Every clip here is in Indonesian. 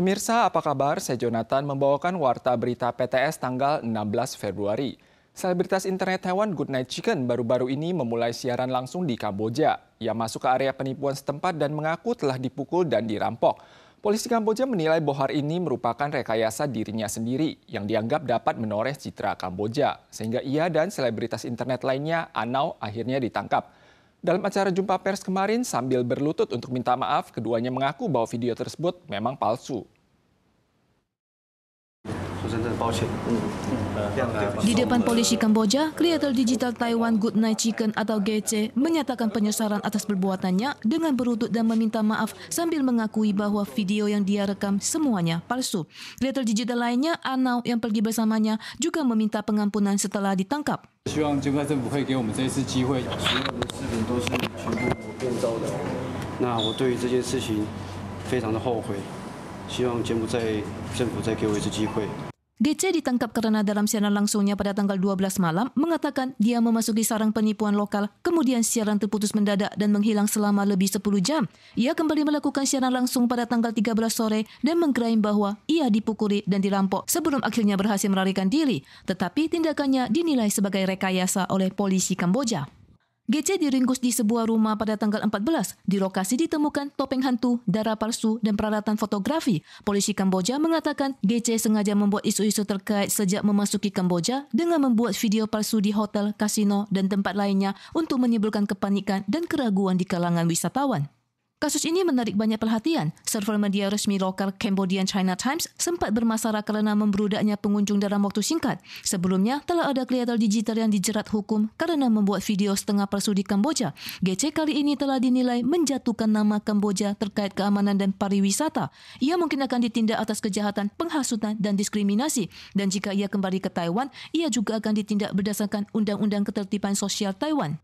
Pemirsa, apa kabar? Saya Jonathan membawakan warta berita PTS tanggal 16 Februari. Selebritas internet Taiwan Goodnight Chicken baru-baru ini memulai siaran langsung di Kamboja. Ia masuk ke area penipuan setempat dan mengaku telah dipukul dan dirampok. Polisi Kamboja menilai bohar ini merupakan rekayasa dirinya sendiri yang dianggap dapat menoreh citra Kamboja. Sehingga ia dan selebritas internet lainnya, Anau, akhirnya ditangkap. Dalam acara jumpa pers kemarin, sambil berlutut untuk minta maaf, keduanya mengaku bahwa video tersebut memang palsu. Di depan polisi Kamboja, kreator digital Taiwan Goodnight Chicken atau GC menyatakan penyesalan atas perbuatannya dengan berlutut dan meminta maaf sambil mengakui bahwa video yang dia rekam semuanya palsu. Kreator digital lainnya, Anau, yang pergi bersamanya juga meminta pengampunan setelah ditangkap. 希望柬埔寨政府可以给我们这一次机会。所有的视频都是全部我变造的。那我对于这件事情非常的后悔，希望柬埔寨政府再给我一次机会。 GC ditangkap karena dalam siaran langsungnya pada tanggal 12 malam mengatakan dia memasuki sarang penipuan lokal, kemudian siaran terputus mendadak dan menghilang selama lebih 10 jam. Ia kembali melakukan siaran langsung pada tanggal 13 sore dan mengklaim bahwa ia dipukuli dan dirampok sebelum akhirnya berhasil melarikan diri. Tetapi tindakannya dinilai sebagai rekayasa oleh polisi Kamboja. GC diringkus di sebuah rumah pada tanggal 14. Di lokasi ditemukan topeng hantu, darah palsu, dan peralatan fotografi. Polisi Kamboja mengatakan GC sengaja membuat isu-isu terkait sejak memasuki Kamboja dengan membuat video palsu di hotel, kasino, dan tempat lainnya untuk menimbulkan kepanikan dan keraguan di kalangan wisatawan. Kasus ini menarik banyak perhatian. Server media resmi lokal Cambodian China Times sempat bermasalah karena membludaknya pengunjung dalam waktu singkat. Sebelumnya, telah ada kreator digital yang dijerat hukum karena membuat video setengah palsu di Kamboja. GC kali ini telah dinilai menjatuhkan nama Kamboja terkait keamanan dan pariwisata. Ia mungkin akan ditindak atas kejahatan, penghasutan, dan diskriminasi. Dan jika ia kembali ke Taiwan, ia juga akan ditindak berdasarkan Undang-Undang Ketertiban Sosial Taiwan.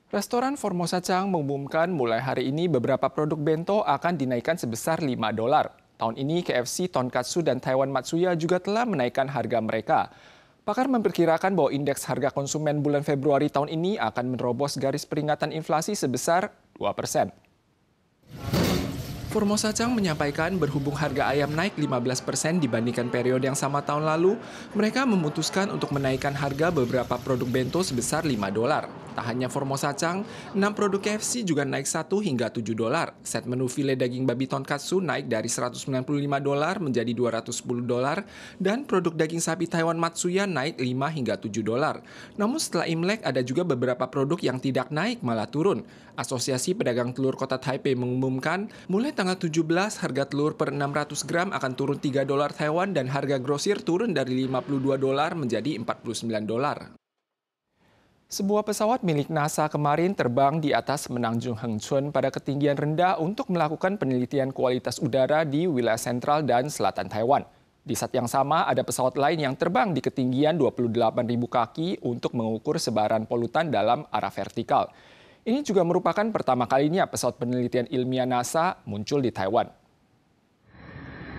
Restoran Formosa Chang mengumumkan mulai hari ini beberapa produk bento akan dinaikkan sebesar $5. Tahun ini KFC, Tonkatsu, dan Taiwan Matsuya juga telah menaikkan harga mereka. Pakar memperkirakan bahwa indeks harga konsumen bulan Februari tahun ini akan menerobos garis peringatan inflasi sebesar 2%. Formosa Chang menyampaikan berhubung harga ayam naik 15% dibandingkan periode yang sama tahun lalu, mereka memutuskan untuk menaikkan harga beberapa produk bento sebesar $5. Tak hanya Formosa Chang, 6 produk KFC juga naik $1 hingga $7. Set menu file daging babi tonkatsu naik dari $195 menjadi $210 dan produk daging sapi Taiwan Matsuya naik $5 hingga $7. Namun setelah Imlek ada juga beberapa produk yang tidak naik malah turun. Asosiasi Pedagang Telur Kota Taipei mengumumkan mulai tanggal 17 harga telur per 600 gram akan turun $3 Taiwan dan harga grosir turun dari $52 menjadi $49. Sebuah pesawat milik NASA kemarin terbang di atas Menanjung Hengchun pada ketinggian rendah untuk melakukan penelitian kualitas udara di wilayah sentral dan selatan Taiwan. Di saat yang sama, ada pesawat lain yang terbang di ketinggian 28.000 kaki untuk mengukur sebaran polutan dalam arah vertikal. Ini juga merupakan pertama kalinya pesawat penelitian ilmiah NASA muncul di Taiwan.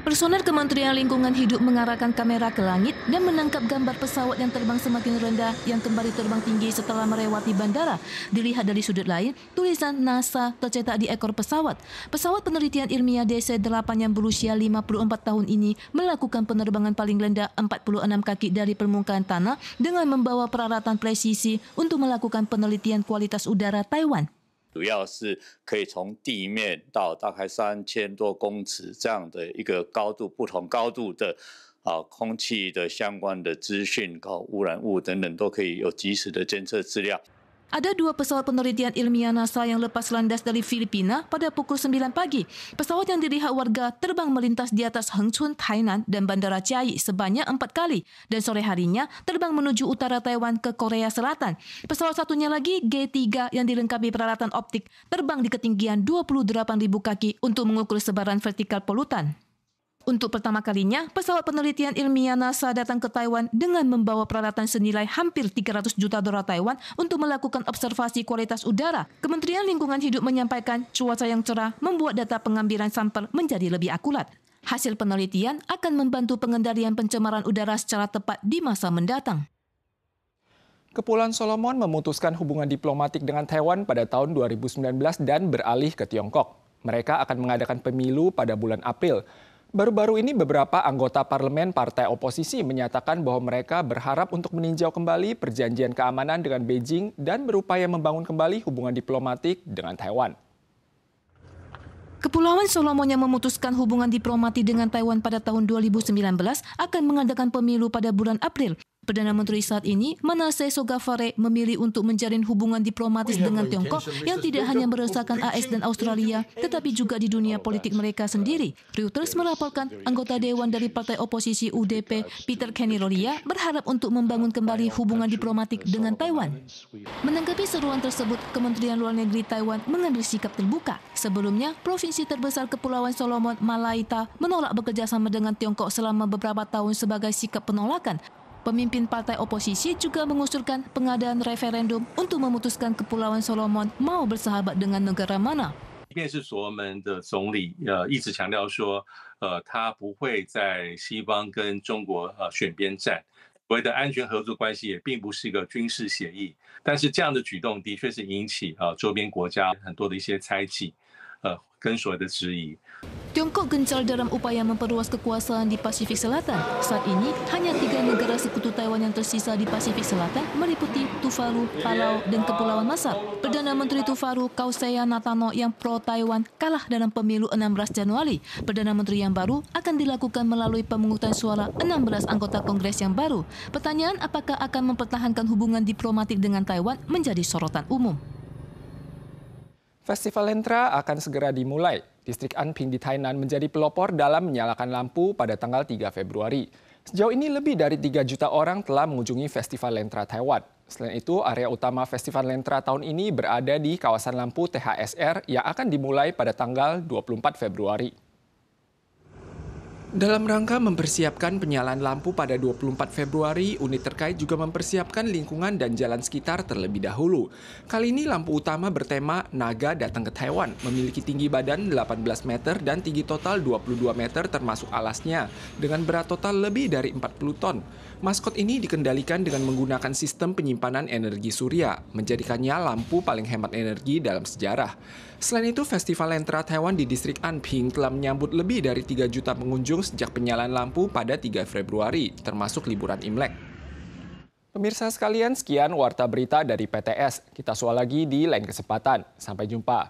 Personel Kementerian Lingkungan Hidup mengarahkan kamera ke langit dan menangkap gambar pesawat yang terbang semakin rendah yang kembali terbang tinggi setelah melewati bandara. Dilihat dari sudut lain, tulisan NASA tercetak di ekor pesawat. Pesawat penelitian ilmiah DC-8 yang berusia 54 tahun ini melakukan penerbangan paling rendah 46 kaki dari permukaan tanah dengan membawa peralatan presisi untuk melakukan penelitian kualitas udara Taiwan. 主要是可以从地面到大概3000多公尺这样的一个高度，不同高度的空气的相关的资讯、污染物等等都可以有及时的监测资料。 Ada 2 pesawat penelitian ilmiah NASA yang lepas landas dari Filipina pada pukul 9 pagi. Pesawat yang dilihat warga terbang melintas di atas Hengchun, Tainan dan Bandara Chiayi sebanyak 4 kali. Dan sore harinya terbang menuju utara Taiwan ke Korea Selatan. Pesawat satunya lagi, G3 yang dilengkapi peralatan optik, terbang di ketinggian 28.000 kaki untuk mengukur sebaran vertikal polutan. Untuk pertama kalinya, pesawat penelitian ilmiah NASA datang ke Taiwan dengan membawa peralatan senilai hampir $300 juta Taiwan untuk melakukan observasi kualitas udara. Kementerian Lingkungan Hidup menyampaikan cuaca yang cerah membuat data pengambilan sampel menjadi lebih akurat. Hasil penelitian akan membantu pengendalian pencemaran udara secara tepat di masa mendatang. Kepulauan Solomon memutuskan hubungan diplomatik dengan Taiwan pada tahun 2019 dan beralih ke Tiongkok. Mereka akan mengadakan pemilu pada bulan April. Baru-baru ini beberapa anggota parlemen partai oposisi menyatakan bahwa mereka berharap untuk meninjau kembali perjanjian keamanan dengan Beijing dan berupaya membangun kembali hubungan diplomatik dengan Taiwan. Kepulauan Solomon yang memutuskan hubungan diplomatik dengan Taiwan pada tahun 2019 akan mengadakan pemilu pada bulan April. Perdana Menteri saat ini, Manasseh Sogavare, memilih untuk menjalin hubungan diplomatis dengan Tiongkok yang tidak hanya meresahkan AS dan Australia, tetapi juga di dunia politik mereka sendiri. Reuters melaporkan anggota Dewan dari Partai Oposisi UDP, Peter Kenny Rolia, berharap untuk membangun kembali hubungan diplomatik dengan Taiwan. Menanggapi seruan tersebut, Kementerian Luar Negeri Taiwan mengambil sikap terbuka. Sebelumnya, provinsi terbesar Kepulauan Solomon, Malaita, menolak bekerja sama dengan Tiongkok selama beberapa tahun sebagai sikap penolakan. Pemimpin partai oposisi juga mengusulkan pengadaan referendum untuk memutuskan Kepulauan Solomon mau bersahabat dengan negara mana. 即便是所罗门的总理一直强调说他不会在西方跟中国选边站，所谓的安全合作关系也并不是一个军事协议，但是这样的举动的确是引起周边国家很多的一些猜忌跟所谓的质疑。 Tiongkok gencar dalam upaya memperluas kekuasaan di Pasifik Selatan. Saat ini, hanya 3 negara sekutu Taiwan yang tersisa di Pasifik Selatan meliputi Tuvalu, Palau, dan Kepulauan Masar. Perdana Menteri Tuvalu, Kauseya Natano, yang pro-Taiwan kalah dalam pemilu 16 Januari. Perdana Menteri yang baru akan dilakukan melalui pemungutan suara 16 anggota Kongres yang baru. Pertanyaan apakah akan mempertahankan hubungan diplomatik dengan Taiwan menjadi sorotan umum. Festival Lentra akan segera dimulai. Distrik Anping di Tainan menjadi pelopor dalam menyalakan lampu pada tanggal 3 Februari. Sejauh ini lebih dari 3 juta orang telah mengunjungi Festival Lentra Taiwan. Selain itu, area utama Festival Lentra tahun ini berada di kawasan lampu THSR yang akan dimulai pada tanggal 24 Februari. Dalam rangka mempersiapkan penyalaan lampu pada 24 Februari, unit terkait juga mempersiapkan lingkungan dan jalan sekitar terlebih dahulu. Kali ini lampu utama bertema Naga Datang ke Taiwan, memiliki tinggi badan 18 meter dan tinggi total 22 meter termasuk alasnya, dengan berat total lebih dari 40 ton. Maskot ini dikendalikan dengan menggunakan sistem penyimpanan energi surya, menjadikannya lampu paling hemat energi dalam sejarah. Selain itu, Festival Lentra Taiwan di distrik Anping telah menyambut lebih dari 3 juta pengunjung sejak penyalaan lampu pada 3 Februari, termasuk liburan Imlek. Pemirsa sekalian, sekian Warta Berita dari PTS. Kita soal lagi di lain kesempatan. Sampai jumpa.